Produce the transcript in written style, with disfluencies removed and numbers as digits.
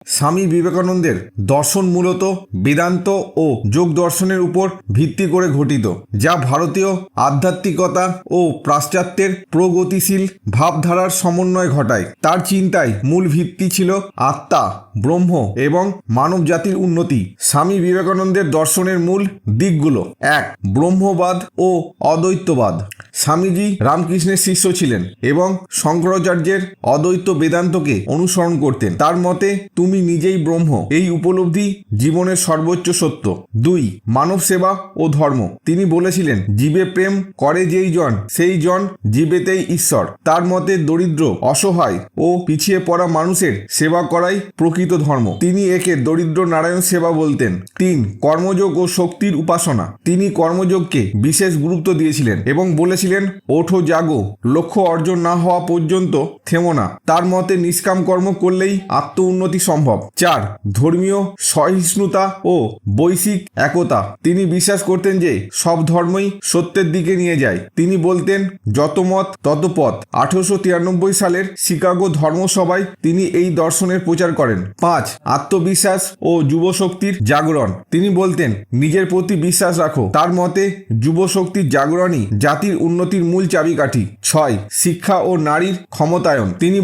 স্বামী বিবেকানন্দের দর্শন মূলত বেদান্ত ও যোগ দর্শনের উপর ভিত্তি করে গঠিত, যা ভারতীয় আধ্যাত্মিকতা ও পাশ্চাত্যের প্রগতিশীল ভাবধারার সমন্বয় ঘটায়। তার চিন্তায় মূল ভিত্তি ছিল আত্মা, ব্রহ্ম এবং মানব জাতির উন্নতি। স্বামী বিবেকানন্দের দর্শনের মূল দিকগুলো: 1. ব্রহ্মবাদ ও অদ্বৈতবাদ। স্বামীজি রামকৃষ্ণের শিষ্য ছিলেন এবং শঙ্করাচার্যের অদ্বৈত বেদান্তকে অনুসরণ করতেন। তার মতে তুমি নিজেই ব্রহ্ম, এই উপলব্ধি জীবনের সর্বোচ্চ সত্য। 2. মানব সেবা ও ধর্ম। তিনি বলেছিলেন, জীবে প্রেম করে যেই জন, সেই জন জীবেতেই ঈশ্বর। তার মতে দরিদ্র, অসহায় ও পিছিয়ে পড়া মানুষের সেবা করাই প্রকৃত ধর্ম। তিনি একে দরিদ্র নারায়ণ সেবা বলতেন। 3. কর্মযোগ ও শক্তির উপাসনা। তিনি কর্মযোগকে বিশেষ গুরুত্ব দিয়েছিলেন এবং বলেছিলেন, ওঠো জাগো, লক্ষ্য অর্জন না হওয়া পর্যন্ত থেমো না। তার মতে নিষ্কাম কর্ম করলেই আত্ম উন্নতি সম্ভব। 4. ধর্মীয় সহিষ্ণুতা ও বৈশ্বিক একতা। তিনি বিশ্বাস করতেন যে সব ধর্মই সত্যের দিকে নিয়ে যায়। তিনি বলতেন, যত মত তত পথ। 1893 সালের শিকাগো ধর্মসভায় তিনি এই দর্শনের প্রচার করেন। 5. আত্মবিশ্বাস ও যুবশক্তির জাগরণ। তিনি বলতেন, নিজের প্রতি বিশ্বাস রাখো। তার মতে যুবশক্তির জাগরণই জাতির উন্নতির মূল চাবিকাঠি। 6. শিক্ষা ও নারীর ক্ষমতায়ন। তিনি